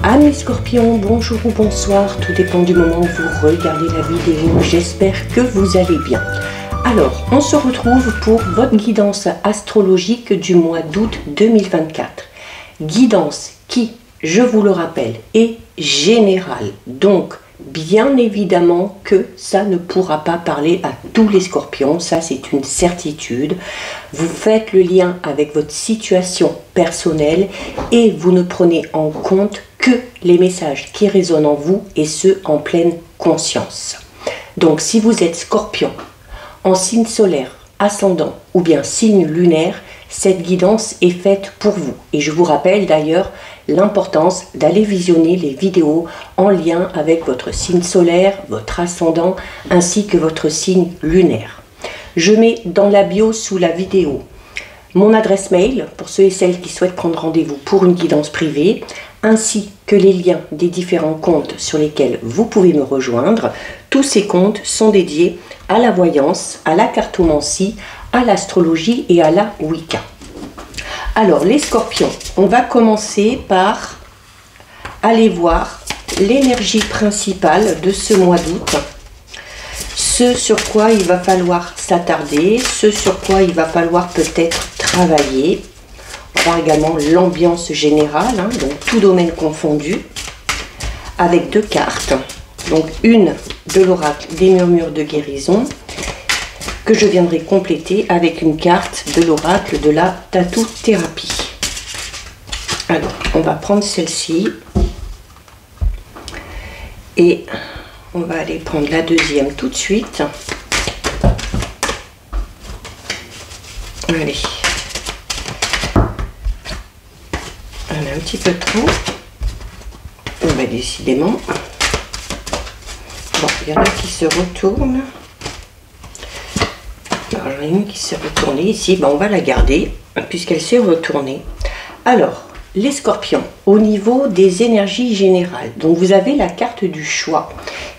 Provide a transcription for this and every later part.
Amis Scorpions, bonjour ou bonsoir, tout dépend du moment où vous regardez la vidéo, j'espère que vous allez bien. Alors, on se retrouve pour votre guidance astrologique du mois d'août 2024. Guidance qui, je vous le rappelle, est générale, donc bien évidemment que ça ne pourra pas parler à tous les Scorpions, ça c'est une certitude. Vous faites le lien avec votre situation personnelle et vous ne prenez en compte que les messages qui résonnent en vous et ceux en pleine conscience. Donc si vous êtes Scorpion, en signe solaire, ascendant ou bien signe lunaire, cette guidance est faite pour vous. Et je vous rappelle d'ailleurs l'importance d'aller visionner les vidéos en lien avec votre signe solaire, votre ascendant ainsi que votre signe lunaire. Je mets dans la bio sous la vidéo mon adresse mail pour ceux et celles qui souhaitent prendre rendez-vous pour une guidance privée, ainsi que les liens des différents comptes sur lesquels vous pouvez me rejoindre. Tous ces comptes sont dédiés à la voyance, à la cartomancie, à l'astrologie et à la Wicca. Alors les Scorpions, on va commencer par aller voir l'énergie principale de ce mois d'août. Ce sur quoi il va falloir s'attarder, ce sur quoi il va falloir peut-être travailler. On va voir également l'ambiance générale, donc tout domaine confondu, avec deux cartes. Donc une de l'oracle des murmures de guérison, que je viendrai compléter avec une carte de l'oracle de la tatou-thérapie. Alors, on va prendre celle-ci et on va aller prendre la deuxième tout de suite. Allez. On a un petit peu trop. On va décidément. Bon, il y en a qui se retournent. Alors, j'en ai une qui s'est retournée ici. Ben, on va la garder puisqu'elle s'est retournée. Alors, les Scorpions, au niveau des énergies générales, donc vous avez la carte du choix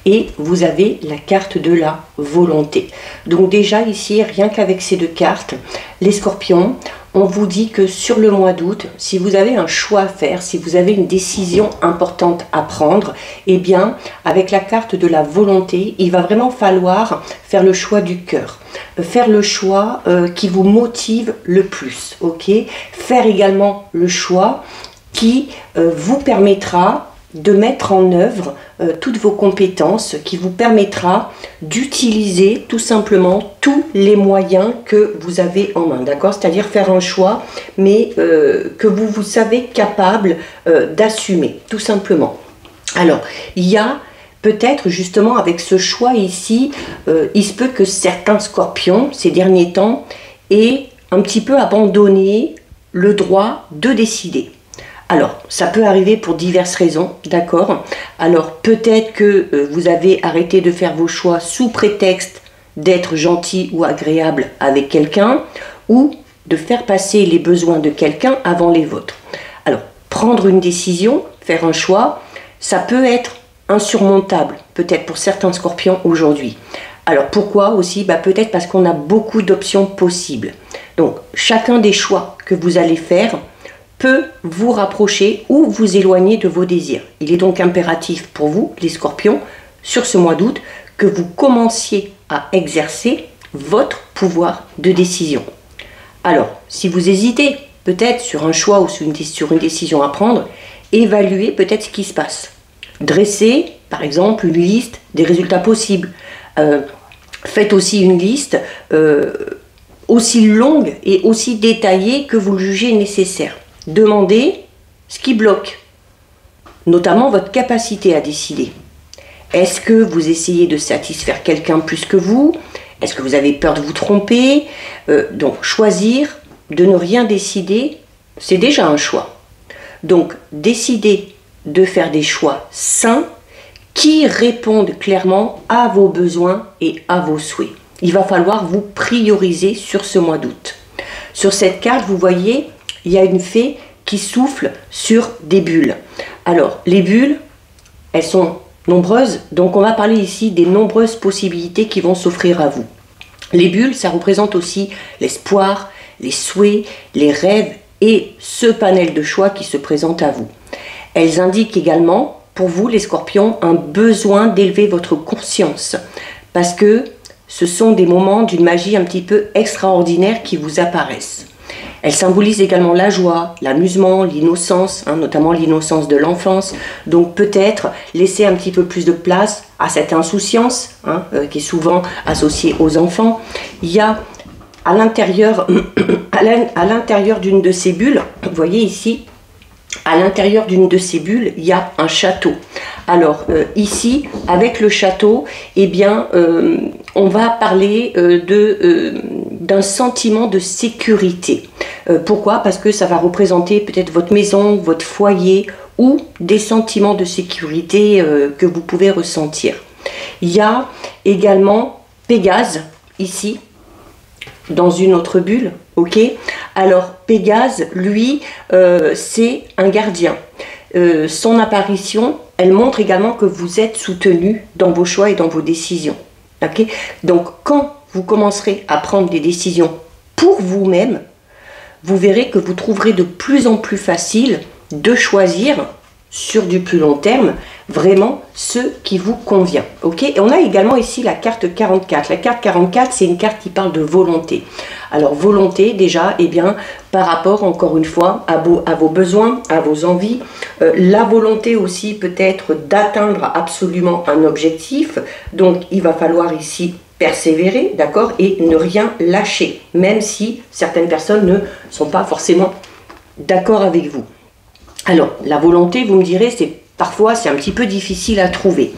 et vous avez la carte de la volonté. Donc déjà ici, rien qu'avec ces deux cartes, les Scorpions, on vous dit que sur le mois d'août, si vous avez un choix à faire, si vous avez une décision importante à prendre, eh bien, avec la carte de la volonté, il va vraiment falloir faire le choix du cœur. Faire le choix qui vous motive le plus, ok? Faire également le choix qui vous permettra de mettre en œuvre toutes vos compétences, qui vous permettra d'utiliser tout simplement tous les moyens que vous avez en main, d'accord? C'est-à-dire faire un choix, mais que vous savez capable d'assumer, tout simplement. Alors, il y a peut-être justement avec ce choix ici, il se peut que certains Scorpions, ces derniers temps, aient un petit peu abandonné le droit de décider. Alors, ça peut arriver pour diverses raisons, d'accord? Alors, peut-être que vous avez arrêté de faire vos choix sous prétexte d'être gentil ou agréable avec quelqu'un, ou de faire passer les besoins de quelqu'un avant les vôtres. Alors, prendre une décision, faire un choix, ça peut être insurmontable, peut-être pour certains Scorpions aujourd'hui. Alors, pourquoi aussi? Peut-être parce qu'on a beaucoup d'options possibles. Donc, chacun des choix que vous allez faire peut vous rapprocher ou vous éloigner de vos désirs. Il est donc impératif pour vous, les Scorpions, sur ce mois d'août, que vous commenciez à exercer votre pouvoir de décision. Alors, si vous hésitez peut-être sur un choix ou sur une décision à prendre, évaluez peut-être ce qui se passe. Dressez, par exemple, une liste des résultats possibles. Faites aussi une liste aussi longue et aussi détaillée que vous le jugez nécessaire. Demandez ce qui bloque, notamment votre capacité à décider. Est-ce que vous essayez de satisfaire quelqu'un plus que vous? Est-ce que vous avez peur de vous tromper? Donc, choisir de ne rien décider, c'est déjà un choix. Donc, décidez de faire des choix sains qui répondent clairement à vos besoins et à vos souhaits. Il va falloir vous prioriser sur ce mois d'août. Sur cette carte, vous voyez, il y a une fée qui souffle sur des bulles. Alors, les bulles, elles sont nombreuses, donc on va parler ici des nombreuses possibilités qui vont s'offrir à vous. Les bulles, ça représente aussi l'espoir, les souhaits, les rêves et ce panel de choix qui se présente à vous. Elles indiquent également, pour vous les scorpions, un besoin d'élever votre conscience. Parce que ce sont des moments d'une magie un petit peu extraordinaire qui vous apparaissent. Elles symbolisent également la joie, l'amusement, l'innocence, notamment l'innocence de l'enfance. Donc peut-être laisser un petit peu plus de place à cette insouciance qui est souvent associée aux enfants. Il y a à l'intérieur d'une de ces bulles, vous voyez ici, à l'intérieur d'une de ces bulles, il y a un château. Alors ici, avec le château, eh bien, on va parler d'un sentiment de sécurité. Pourquoi? Parce que ça va représenter peut-être votre maison, votre foyer ou des sentiments de sécurité que vous pouvez ressentir. Il y a également Pégase ici, dans une autre bulle, ok? Alors Pégase, lui, c'est un gardien. Son apparition, elle montre également que vous êtes soutenu dans vos choix et dans vos décisions. Okay? Donc quand vous commencerez à prendre des décisions pour vous-même, vous verrez que vous trouverez de plus en plus facile de choisir sur du plus long terme vraiment ce qui vous convient. Okay? Et on a également ici la carte 44. La carte 44, c'est une carte qui parle de volonté. Alors volonté déjà, eh bien, par rapport encore une fois à vos besoins, à vos envies, la volonté aussi peut-être d'atteindre absolument un objectif. Donc il va falloir ici persévérer, d'accord, et ne rien lâcher, même si certaines personnes ne sont pas forcément d'accord avec vous. Alors, la volonté, vous me direz, parfois c'est un petit peu difficile à trouver.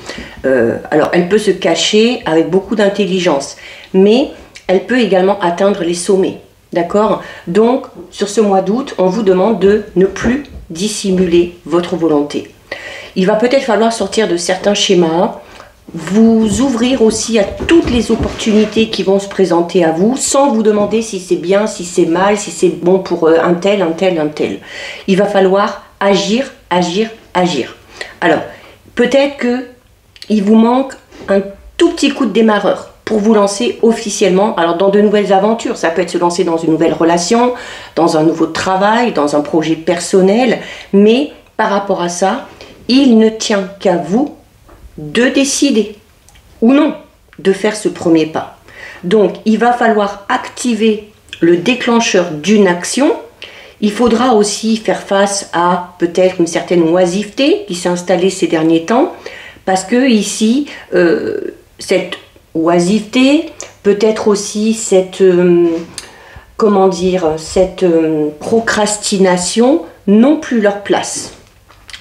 Alors, elle peut se cacher avec beaucoup d'intelligence, mais elle peut également atteindre les sommets, d'accord? Donc, sur ce mois d'août, on vous demande de ne plus dissimuler votre volonté. Il va peut-être falloir sortir de certains schémas, vous ouvrir aussi à toutes les opportunités qui vont se présenter à vous, sans vous demander si c'est bien, si c'est mal, si c'est bon pour un tel, un tel, un tel. Il va falloir agir, agir, agir. Alors, peut-être qu'il vous manque un tout petit coup de démarreur pour vous lancer officiellement dans de nouvelles aventures. Ça peut être se lancer dans une nouvelle relation, dans un nouveau travail, dans un projet personnel. Mais par rapport à ça, il ne tient qu'à vous de décider ou non de faire ce premier pas. Donc, il va falloir activer le déclencheur d'une action. Il faudra aussi faire face à peut-être une certaine oisiveté qui s'est installée ces derniers temps, parce que ici, cette oisiveté, peut-être aussi cette, cette procrastination n'ont plus leur place.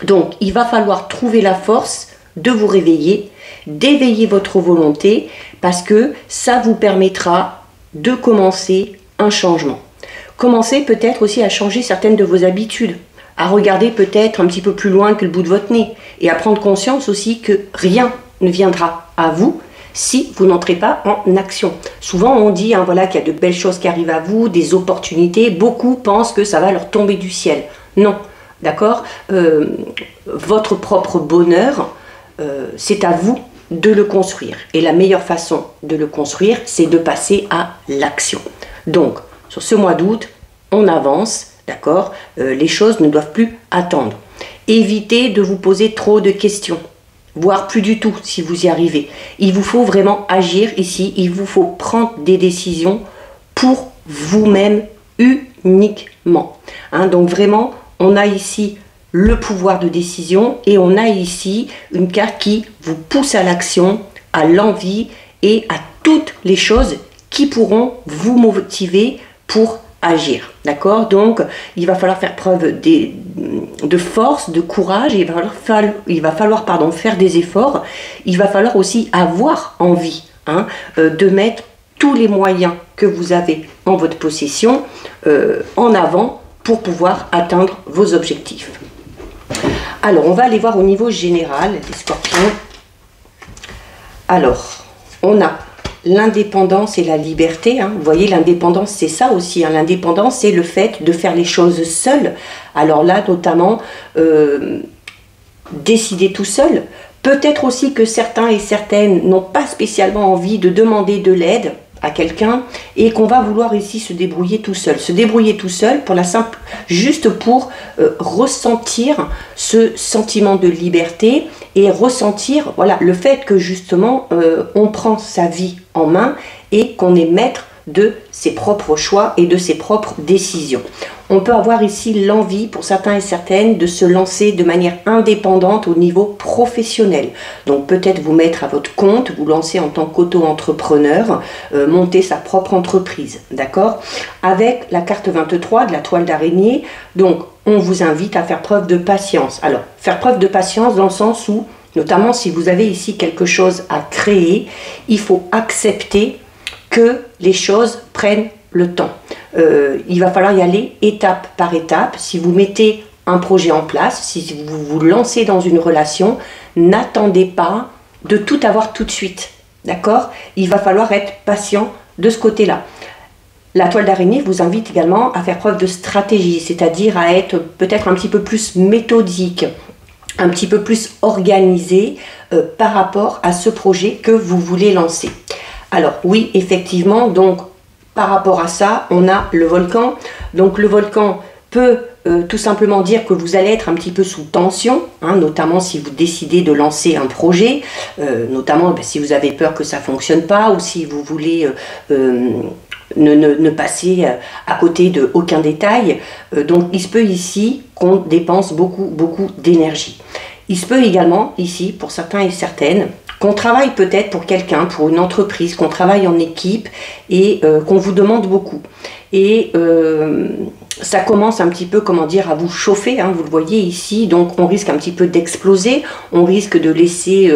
Donc, il va falloir trouver la force de vous réveiller, d'éveiller votre volonté, parce que ça vous permettra de commencer un changement. Commencez peut-être aussi à changer certaines de vos habitudes, à regarder peut-être un petit peu plus loin que le bout de votre nez, et à prendre conscience aussi que rien ne viendra à vous si vous n'entrez pas en action. Souvent on dit voilà, qu'il y a de belles choses qui arrivent à vous, des opportunités, beaucoup pensent que ça va leur tomber du ciel. Non, d'accord, votre propre bonheur, c'est à vous de le construire. Et la meilleure façon de le construire, c'est de passer à l'action. Donc, sur ce mois d'août, on avance, d'accord? Les choses ne doivent plus attendre. Évitez de vous poser trop de questions, voire plus du tout si vous y arrivez. Il vous faut vraiment agir ici, il vous faut prendre des décisions pour vous-même uniquement. Donc vraiment, on a ici le pouvoir de décision et on a ici une carte qui vous pousse à l'action, à l'envie et à toutes les choses qui pourront vous motiver pour agir, d'accord? Donc il va falloir faire preuve de force, de courage, il va falloir faire des efforts, il va falloir aussi avoir envie de mettre tous les moyens que vous avez en votre possession en avant pour pouvoir atteindre vos objectifs. Alors, on va aller voir au niveau général des scorpions. Alors, on a l'indépendance et la liberté. Vous voyez, l'indépendance, c'est ça aussi. L'indépendance, c'est le fait de faire les choses seul. Alors là, notamment, décider tout seul. Peut-être aussi que certains et certaines n'ont pas spécialement envie de demander de l'aide à quelqu'un et qu'on va vouloir ici se débrouiller tout seul. Se débrouiller tout seul pour la simple, juste pour ressentir ce sentiment de liberté et ressentir voilà, le fait que justement on prend sa vie en main et qu'on est maître de ses propres choix et de ses propres décisions. On peut avoir ici l'envie, pour certains et certaines, de se lancer de manière indépendante au niveau professionnel. Donc peut-être vous mettre à votre compte, vous lancer en tant qu'auto-entrepreneur, monter sa propre entreprise, d'accord? Avec la carte 23 de la toile d'araignée, donc on vous invite à faire preuve de patience. Alors, faire preuve de patience dans le sens où, notamment si vous avez ici quelque chose à créer, il faut accepter que les choses prennent le temps. Il va falloir y aller étape par étape. Si vous mettez un projet en place, si vous vous lancez dans une relation, n'attendez pas de tout avoir tout de suite. D'accord? Il va falloir être patient de ce côté-là. La toile d'araignée vous invite également à faire preuve de stratégie, c'est-à-dire à être peut-être un petit peu plus méthodique, un petit peu plus organisé par rapport à ce projet que vous voulez lancer. Alors oui, effectivement, donc par rapport à ça, on a le volcan. Donc le volcan peut tout simplement dire que vous allez être un petit peu sous tension, hein, notamment si vous décidez de lancer un projet, notamment si vous avez peur que ça ne fonctionne pas ou si vous voulez ne passer à côté de aucun détail. Donc il se peut ici qu'on dépense beaucoup d'énergie. Il se peut également ici, pour certains et certaines, qu'on travaille peut-être pour quelqu'un, pour une entreprise, qu'on travaille en équipe et qu'on vous demande beaucoup. Et ça commence un petit peu, comment dire, à vous chauffer, hein, vous le voyez ici, donc on risque un petit peu d'exploser, on risque de laisser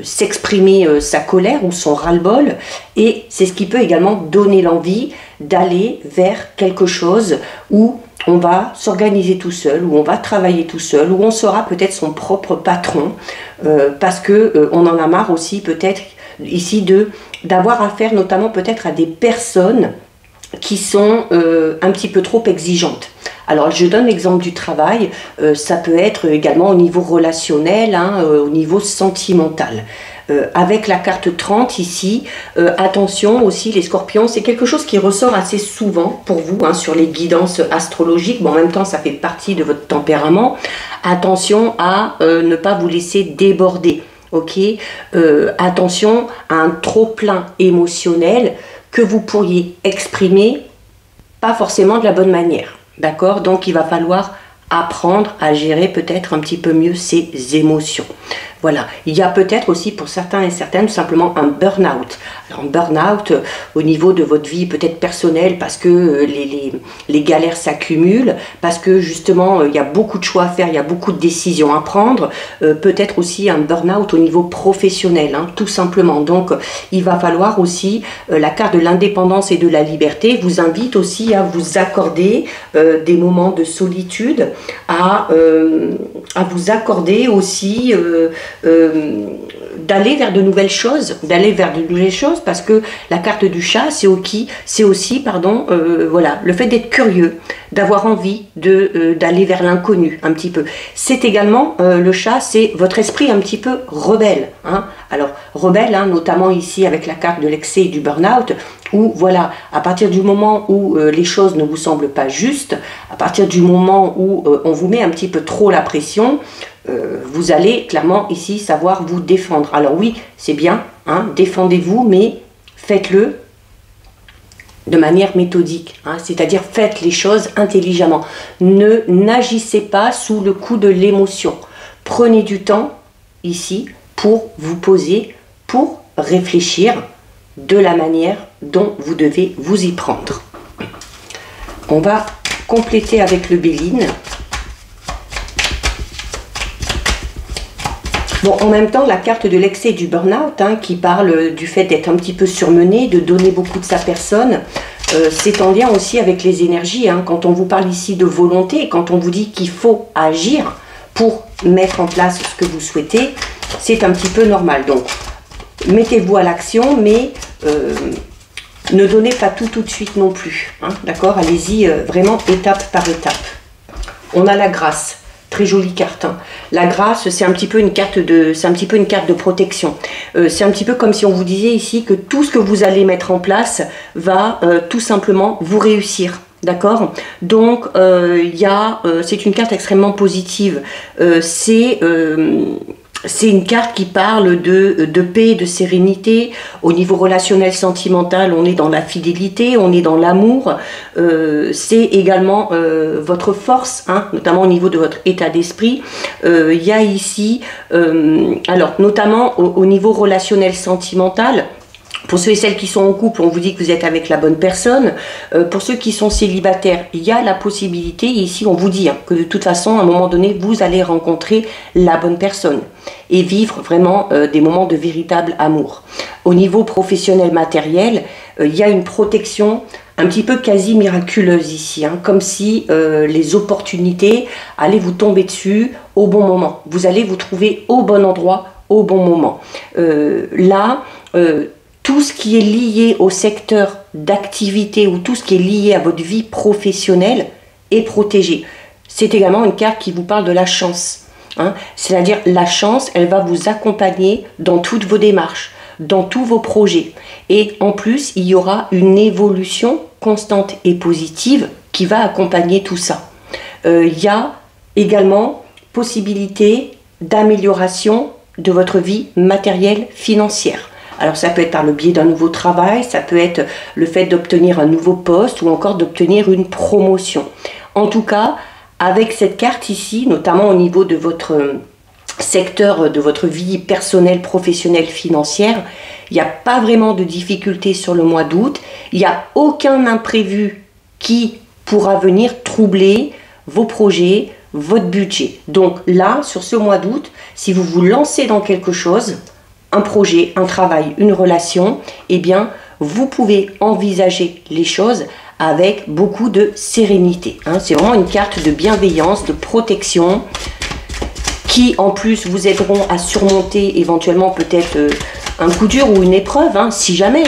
s'exprimer sa colère ou son ras-le-bol, et c'est ce qui peut également donner l'envie d'aller vers quelque chose où on va s'organiser tout seul, où on va travailler tout seul, où on sera peut-être son propre patron, parce que on en a marre aussi peut-être ici d'avoir affaire notamment peut-être à des personnes qui sont un petit peu trop exigeantes. Alors je donne l'exemple du travail, ça peut être également au niveau relationnel, hein, au niveau sentimental. Avec la carte 30 ici, attention aussi les scorpions, c'est quelque chose qui ressort assez souvent pour vous hein, sur les guidances astrologiques. Bon, en même temps ça fait partie de votre tempérament. Attention à ne pas vous laisser déborder, ok? Attention à un trop-plein émotionnel que vous pourriez exprimer pas forcément de la bonne manière, d'accord? Donc il va falloir apprendre à gérer peut-être un petit peu mieux ses émotions. Voilà, il y a peut-être aussi pour certains et certaines tout simplement un burn-out. Alors un burn-out au niveau de votre vie peut-être personnelle parce que les galères s'accumulent, parce que justement il y a beaucoup de choix à faire, il y a beaucoup de décisions à prendre. Peut-être aussi un burn-out au niveau professionnel, hein, tout simplement. Donc il va falloir aussi, la carte de l'indépendance et de la liberté vous invite aussi à vous accorder des moments de solitude, à vous accorder aussi d'aller vers de nouvelles choses, parce que la carte du chat, c'est aussi, voilà, le fait d'être curieux, d'avoir envie d'aller vers l'inconnu un petit peu. C'est également, le chat, c'est votre esprit un petit peu rebelle, hein. Alors, rebelle, hein, notamment ici avec la carte de l'excès et du burn-out, où voilà, à partir du moment où les choses ne vous semblent pas justes, à partir du moment où on vous met un petit peu trop la pression, vous allez clairement ici savoir vous défendre. Alors oui, c'est bien, hein, défendez-vous, mais faites-le de manière méthodique, hein, c'est-à-dire faites les choses intelligemment. N'agissez pas sous le coup de l'émotion. Prenez du temps ici pour vous poser, pour réfléchir de la manière dont vous devez vous y prendre. On va compléter avec le Béline. Bon, en même temps, la carte de l'excès et du burn-out, hein, qui parle du fait d'être un petit peu surmené, de donner beaucoup de sa personne, c'est en lien aussi avec les énergies. Hein. Quand on vous parle ici de volonté, quand on vous dit qu'il faut agir pour mettre en place ce que vous souhaitez, c'est un petit peu normal. Donc, mettez-vous à l'action, mais ne donnez pas tout de suite non plus. Hein, d'accord? Allez-y vraiment étape par étape. On a la grâce. très jolie carte. Hein. La grâce, c'est un petit peu une carte de protection. C'est un petit peu comme si on vous disait ici que tout ce que vous allez mettre en place va tout simplement vous réussir. D'accord? Donc, c'est une carte extrêmement positive. C'est une carte qui parle de paix, de sérénité. Au niveau relationnel, sentimental, on est dans la fidélité, on est dans l'amour. C'est également votre force, hein, notamment au niveau de votre état d'esprit. Il y a ici, alors notamment au niveau relationnel, sentimental, pour ceux et celles qui sont en couple, on vous dit que vous êtes avec la bonne personne. Pour ceux qui sont célibataires, il y a la possibilité, et ici on vous dit hein, que de toute façon, à un moment donné, vous allez rencontrer la bonne personne et vivre vraiment des moments de véritable amour. Au niveau professionnel matériel, il y a une protection un petit peu quasi miraculeuse ici, hein, comme si les opportunités allaient vous tomber dessus au bon moment. Vous allez vous trouver au bon endroit, au bon moment. Tout ce qui est lié au secteur d'activité ou tout ce qui est lié à votre vie professionnelle est protégé. C'est également une carte qui vous parle de la chance. Hein. C'est-à-dire la chance, elle va vous accompagner dans toutes vos démarches, dans tous vos projets. Et en plus, il y aura une évolution constante et positive qui va accompagner tout ça. Il y a également possibilité d'amélioration de votre vie matérielle, financière. Alors ça peut être par le biais d'un nouveau travail, ça peut être le fait d'obtenir un nouveau poste ou encore d'obtenir une promotion. En tout cas, avec cette carte ici, notamment au niveau de votre secteur, de votre vie personnelle, professionnelle, financière, il n'y a pas vraiment de difficultés sur le mois d'août. Il n'y a aucun imprévu qui pourra venir troubler vos projets, votre budget. Donc là, sur ce mois d'août, si vous vous lancez dans quelque chose, un projet, un travail, une relation, eh bien, vous pouvez envisager les choses avec beaucoup de sérénité. Hein. C'est vraiment une carte de bienveillance, de protection, qui en plus vous aideront à surmonter éventuellement peut-être un coup dur ou une épreuve, hein, si jamais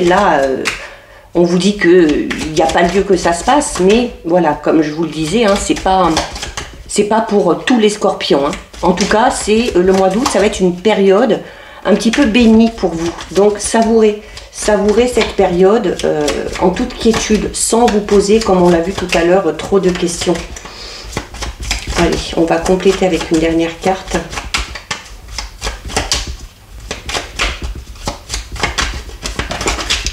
là, on vous dit qu'il n'y a pas lieu que ça se passe, mais voilà, comme je vous le disais, hein, c'est pas pour tous les scorpions. Hein. En tout cas, c'est le mois d'août, ça va être une période un petit peu bénie pour vous. Donc, savourez cette période en toute quiétude, sans vous poser, comme on l'a vu tout à l'heure, trop de questions. Allez, on va compléter avec une dernière carte.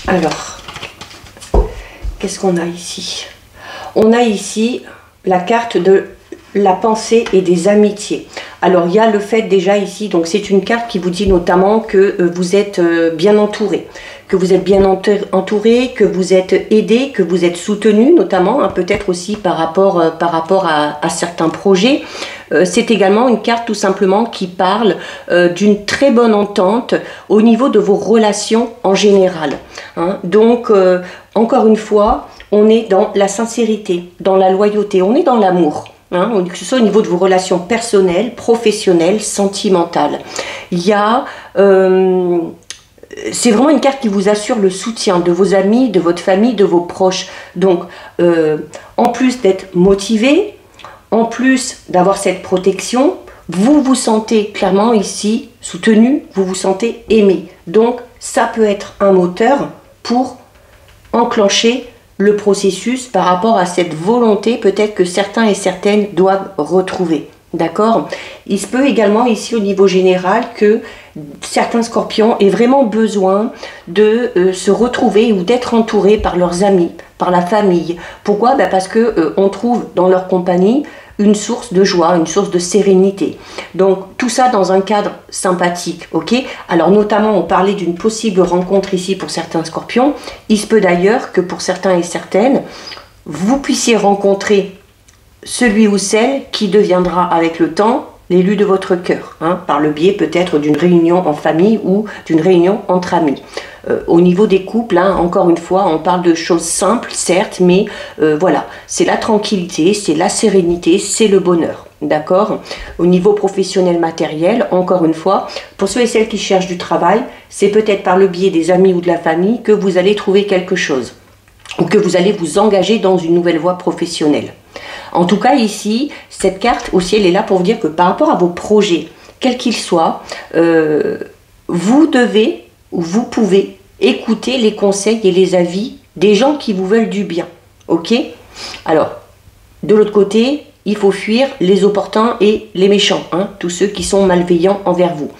Alors, qu'est-ce qu'on a ici? On a ici la carte de la pensée et des amitiés. Alors, il y a le fait déjà ici, donc c'est une carte qui vous dit notamment que vous êtes bien entouré, que vous êtes bien entouré, que vous êtes aidé, que vous êtes soutenu, notamment, hein, peut-être aussi par rapport à certains projets. C'est également une carte tout simplement qui parle d'une très bonne entente au niveau de vos relations en général. Hein. Donc, encore une fois, on est dans la sincérité, dans la loyauté, on est dans l'amour. Hein, que ce soit au niveau de vos relations personnelles, professionnelles, sentimentales. Il y a... c'est vraiment une carte qui vous assure le soutien de vos amis, de votre famille, de vos proches. Donc, en plus d'être motivé, en plus d'avoir cette protection, vous vous sentez clairement ici soutenu, vous vous sentez aimé. Donc, ça peut être un moteur pour enclencher le processus par rapport à cette volonté peut-être que certains et certaines doivent retrouver. D'accord? Il se peut également ici au niveau général que certains scorpions aient vraiment besoin de se retrouver ou d'être entourés par leurs amis, par la famille. Pourquoi? Parce que on trouve dans leur compagnie une source de joie, une source de sérénité. Donc tout ça dans un cadre sympathique, ok? Alors notamment on parlait d'une possible rencontre ici pour certains scorpions. Il se peut d'ailleurs que pour certains et certaines, vous puissiez rencontrer celui ou celle qui deviendra avec le temps l'élu de votre cœur, hein, par le biais peut-être d'une réunion en famille ou d'une réunion entre amis. Au niveau des couples, hein, encore une fois, on parle de choses simples, certes, mais voilà, c'est la tranquillité, c'est la sérénité, c'est le bonheur, d'accord? Au niveau professionnel matériel, encore une fois, pour ceux et celles qui cherchent du travail, c'est peut-être par le biais des amis ou de la famille que vous allez trouver quelque chose, ou que vous allez vous engager dans une nouvelle voie professionnelle. En tout cas ici, cette carte aussi, elle est là pour vous dire que par rapport à vos projets, quels qu'ils soient, vous devez ou vous pouvez écouter les conseils et les avis des gens qui vous veulent du bien. Ok? Alors, de l'autre côté, il faut fuir les opportuns et les méchants, hein, tous ceux qui sont malveillants envers vous.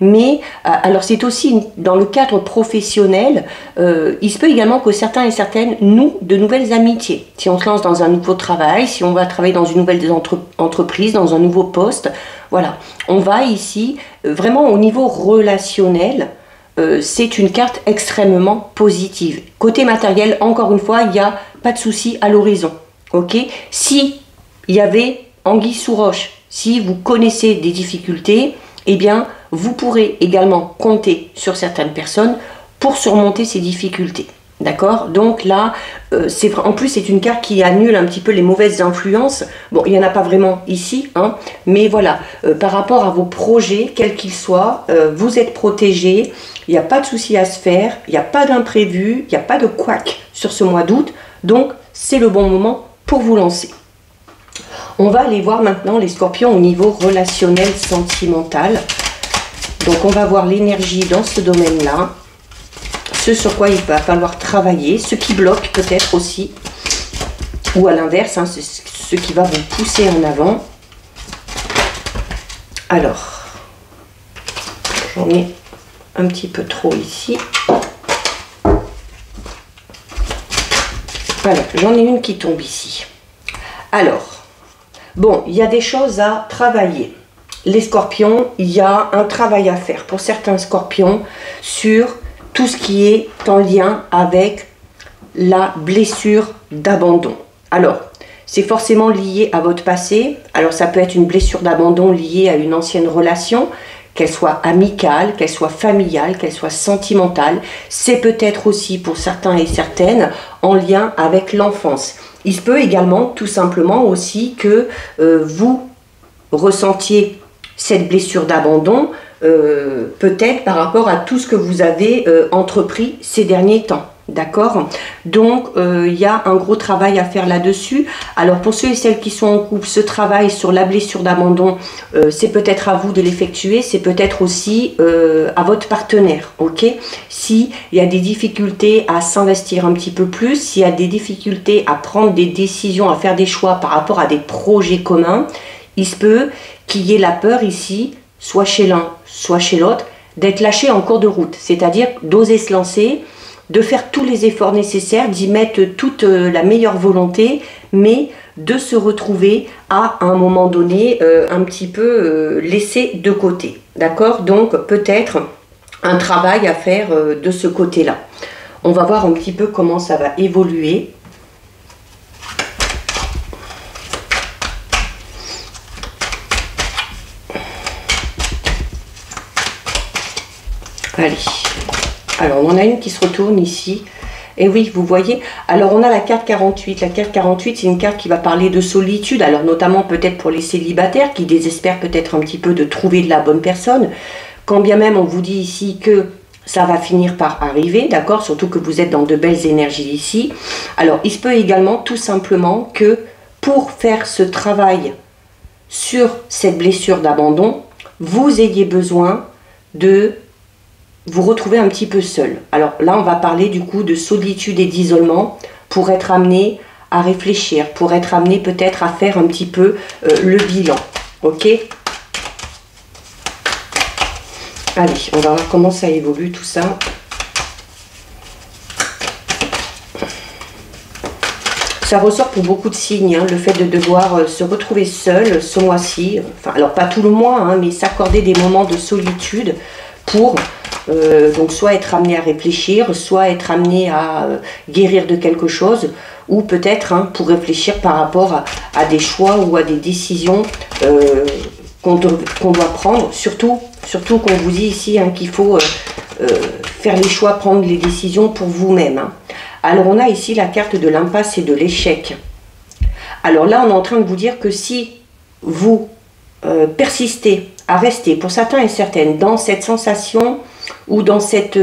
Mais, alors c'est aussi dans le cadre professionnel, il se peut également que certains et certaines nouent de nouvelles amitiés. Si on se lance dans un nouveau travail, si on va travailler dans une nouvelle entreprise, dans un nouveau poste, voilà. On va ici, vraiment au niveau relationnel, c'est une carte extrêmement positive. Côté matériel, encore une fois, il n'y a pas de souci à l'horizon. Ok? Si il y avait anguille sous roche, si vous connaissez des difficultés, eh bien, vous pourrez également compter sur certaines personnes pour surmonter ces difficultés. D'accord? Donc là, en plus, c'est une carte qui annule un petit peu les mauvaises influences. Bon, il n'y en a pas vraiment ici, hein, mais voilà, par rapport à vos projets, quels qu'ils soient, vous êtes protégés, il n'y a pas de souci à se faire, il n'y a pas d'imprévu, il n'y a pas de couac sur ce mois d'août, donc c'est le bon moment pour vous lancer. On va aller voir maintenant les scorpions au niveau relationnel, sentimental. Donc on va voir l'énergie dans ce domaine-là, ce sur quoi il va falloir travailler, ce qui bloque peut-être aussi, ou à l'inverse, hein, ce qui va vous pousser en avant. Alors, j'en ai un petit peu trop ici. Voilà, j'en ai une qui tombe ici. Alors, bon, il y a des choses à travailler. Les scorpions, il y a un travail à faire pour certains scorpions sur tout ce qui est en lien avec la blessure d'abandon. Alors, c'est forcément lié à votre passé. Alors, ça peut être une blessure d'abandon liée à une ancienne relation, qu'elle soit amicale, qu'elle soit familiale, qu'elle soit sentimentale. C'est peut-être aussi pour certains et certaines en lien avec l'enfance. Il se peut également tout simplement aussi que vous ressentiez cette blessure d'abandon peut-être par rapport à tout ce que vous avez entrepris ces derniers temps. D'accord? Donc, il y a un gros travail à faire là-dessus. Alors, pour ceux et celles qui sont en couple, ce travail sur la blessure d'abandon, c'est peut-être à vous de l'effectuer, c'est peut-être aussi à votre partenaire, ok? S'il y a des difficultés à s'investir un petit peu plus, s'il y a des difficultés à prendre des décisions, à faire des choix par rapport à des projets communs, il se peut qu'il y ait la peur ici, soit chez l'un, soit chez l'autre, d'être lâché en cours de route, c'est-à-dire d'oser se lancer, de faire tous les efforts nécessaires, d'y mettre toute la meilleure volonté, mais de se retrouver à un moment donné un petit peu laissé de côté. D'accord? Donc peut-être un travail à faire de ce côté-là. On va voir un petit peu comment ça va évoluer. Allez. Alors, on en a une qui se retourne ici. Et oui, vous voyez. Alors, on a la carte 48. La carte 48, c'est une carte qui va parler de solitude. Alors, notamment peut-être pour les célibataires qui désespèrent peut-être un petit peu de trouver de la bonne personne. Quand bien même on vous dit ici que ça va finir par arriver, d'accord? Surtout que vous êtes dans de belles énergies ici. Alors, il se peut également tout simplement que pour faire ce travail sur cette blessure d'abandon, vous ayez besoin de vous retrouvez un petit peu seul. Alors là, on va parler du coup de solitude et d'isolement pour être amené à réfléchir, pour être amené peut-être à faire un petit peu le bilan. Ok? Allez, on va voir comment ça évolue tout ça. Ça ressort pour beaucoup de signes, hein, le fait de devoir se retrouver seul ce mois-ci. Enfin, alors pas tout le mois, hein, mais s'accorder des moments de solitude pour... donc soit être amené à réfléchir, soit être amené à guérir de quelque chose, ou peut-être hein, pour réfléchir par rapport à des choix ou à des décisions qu'on doit prendre, surtout qu'on vous dit ici hein, qu'il faut faire les choix, prendre les décisions pour vous-même. Hein. Alors on a ici la carte de l'impasse et de l'échec. Alors là on est en train de vous dire que si vous persistez à rester, pour certains et certaines, dans cette sensation ou dans cette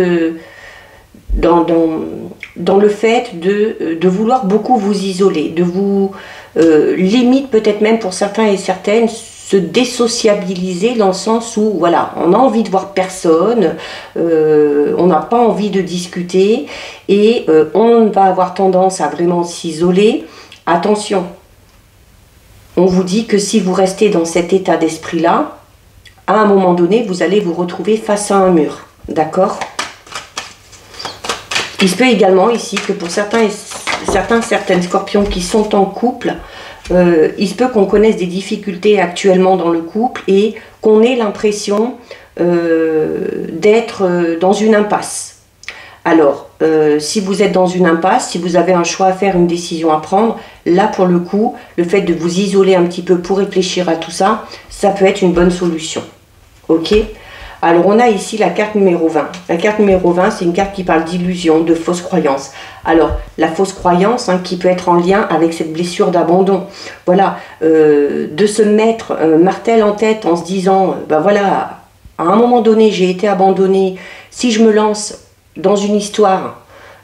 dans le fait de vouloir beaucoup vous isoler, de vous, limite peut-être même pour certains et certaines, se désociabiliser dans le sens où, voilà, on a envie de voir personne, on n'a pas envie de discuter et on va avoir tendance à vraiment s'isoler. Attention, on vous dit que si vous restez dans cet état d'esprit-là, à un moment donné, vous allez vous retrouver face à un mur, d'accord? Il se peut également ici que pour certains certaines scorpions qui sont en couple, il se peut qu'on connaisse des difficultés actuellement dans le couple et qu'on ait l'impression d'être dans une impasse. Alors, si vous êtes dans une impasse, si vous avez un choix à faire, une décision à prendre, là pour le coup, le fait de vous isoler un petit peu pour réfléchir à tout ça, ça peut être une bonne solution. Ok? Alors on a ici la carte numéro 20. La carte numéro 20, c'est une carte qui parle d'illusion, de fausses croyances. Alors la fausse croyance qui peut être en lien avec cette blessure d'abandon. Voilà, de se mettre martel en tête en se disant, ben voilà, à un moment donné j'ai été abandonné, si je me lance dans une histoire,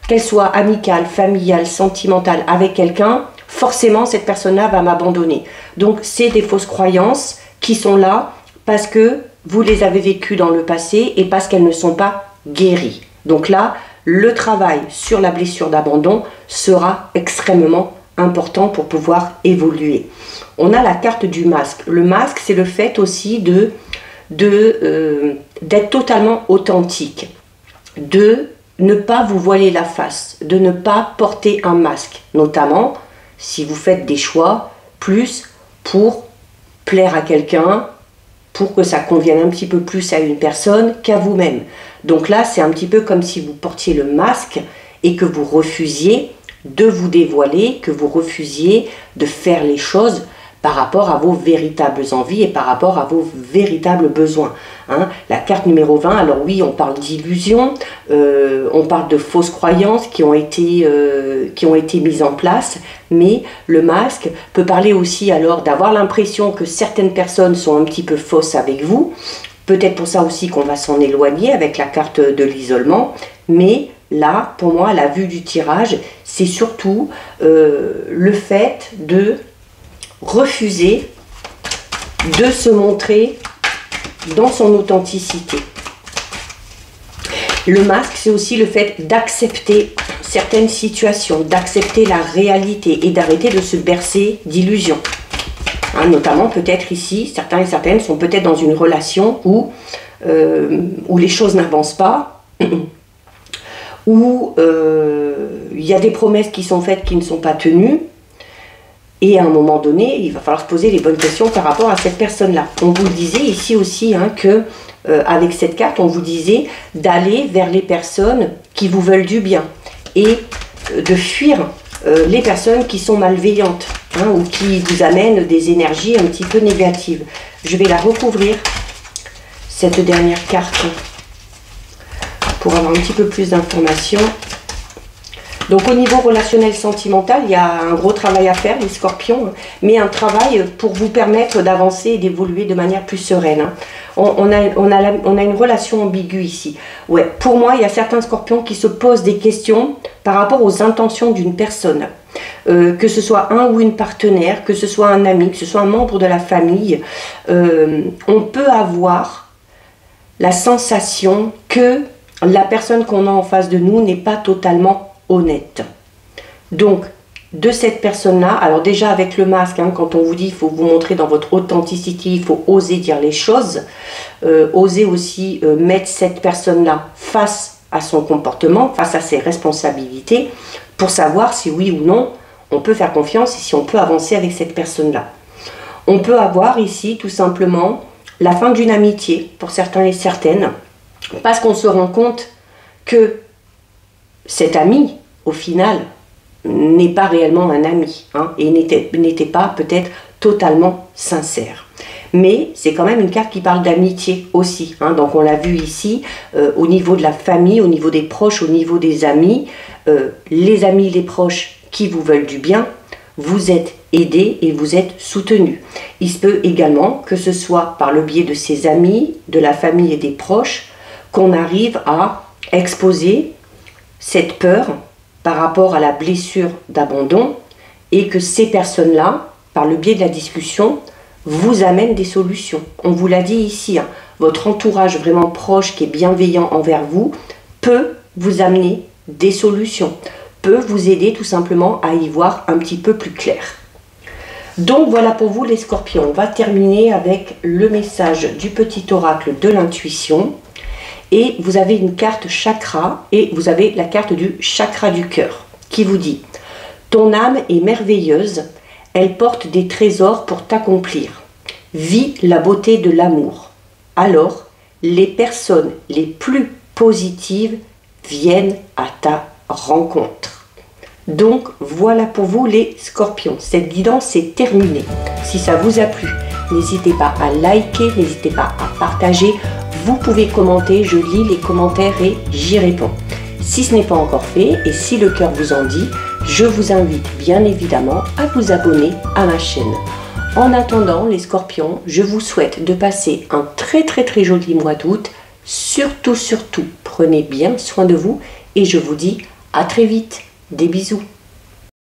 qu'elle soit amicale, familiale, sentimentale avec quelqu'un, forcément cette personne-là va m'abandonner. Donc c'est des fausses croyances qui sont là parce que vous les avez vécues dans le passé et parce qu'elles ne sont pas guéries. Donc là, le travail sur la blessure d'abandon sera extrêmement important pour pouvoir évoluer. On a la carte du masque. Le masque, c'est le fait aussi d'être totalement authentique, de ne pas vous voiler la face, de ne pas porter un masque, notamment si vous faites des choix plus pour plaire à quelqu'un, pour que ça convienne un petit peu plus à une personne qu'à vous-même. Donc là, c'est un petit peu comme si vous portiez le masque et que vous refusiez de vous dévoiler, que vous refusiez de faire les choses par rapport à vos véritables envies et par rapport à vos véritables besoins. La carte numéro 20, alors oui, on parle d'illusions, on parle de fausses croyances qui ont été mises en place, mais le masque peut parler aussi alors d'avoir l'impression que certaines personnes sont un petit peu fausses avec vous, peut-être pour ça aussi qu'on va s'en éloigner avec la carte de l'isolement, mais là, pour moi, à la vue du tirage, c'est surtout le fait de refuser de se montrer dans son authenticité. Le masque, c'est aussi le fait d'accepter certaines situations, d'accepter la réalité et d'arrêter de se bercer d'illusions. Notamment, peut-être ici, certains et certaines sont peut-être dans une relation où les choses n'avancent pas, où il y a des promesses qui sont faites qui ne sont pas tenues. Et à un moment donné, il va falloir se poser les bonnes questions par rapport à cette personne-là. On vous le disait ici aussi que avec cette carte, on vous disait d'aller vers les personnes qui vous veulent du bien et de fuir les personnes qui sont malveillantes ou qui vous amènent des énergies un petit peu négatives. Je vais la recouvrir, cette dernière carte, pour avoir un petit peu plus d'informations. Donc au niveau relationnel sentimental, il y a un gros travail à faire, les scorpions, mais un travail pour vous permettre d'avancer et d'évoluer de manière plus sereine. On a une relation ambiguë ici. Ouais, pour moi, il y a certains scorpions qui se posent des questions par rapport aux intentions d'une personne. Que ce soit un ou une partenaire, que ce soit un ami, que ce soit un membre de la famille, on peut avoir la sensation que la personne qu'on a en face de nous n'est pas totalement honnête. Donc, de cette personne-là, alors déjà avec le masque, quand on vous dit il faut vous montrer dans votre authenticité, il faut oser dire les choses, oser aussi mettre cette personne-là face à son comportement, face à ses responsabilités, pour savoir si oui ou non on peut faire confiance et si on peut avancer avec cette personne-là. On peut avoir ici tout simplement la fin d'une amitié pour certains et certaines, parce qu'on se rend compte que cet ami, au final, n'est pas réellement un ami et n'était pas peut-être totalement sincère. Mais c'est quand même une carte qui parle d'amitié aussi. Donc on l'a vu ici, au niveau de la famille, au niveau des proches, au niveau des amis, les amis, les proches qui vous veulent du bien, vous êtes aidés et vous êtes soutenus. Il se peut également que ce soit par le biais de ses amis, de la famille et des proches, qu'on arrive à exposer cette peur par rapport à la blessure d'abandon et que ces personnes-là, par le biais de la discussion, vous amènent des solutions. On vous l'a dit ici, hein, votre entourage vraiment proche qui est bienveillant envers vous peut vous amener des solutions, peut vous aider tout simplement à y voir un petit peu plus clair. Donc voilà pour vous les scorpions. On va terminer avec le message du petit oracle de l'intuition. Et vous avez une carte chakra et vous avez la carte du chakra du cœur qui vous dit « Ton âme est merveilleuse, elle porte des trésors pour t'accomplir. Vis la beauté de l'amour. Alors, les personnes les plus positives viennent à ta rencontre. » Donc voilà pour vous les scorpions. Cette guidance est terminée. Si ça vous a plu, n'hésitez pas à liker, n'hésitez pas à partager. Vous pouvez commenter, je lis les commentaires et j'y réponds. Si ce n'est pas encore fait et si le cœur vous en dit, je vous invite bien évidemment à vous abonner à ma chaîne. En attendant les scorpions, je vous souhaite de passer un très joli mois d'août. Surtout, prenez bien soin de vous et je vous dis à très vite. Des bisous.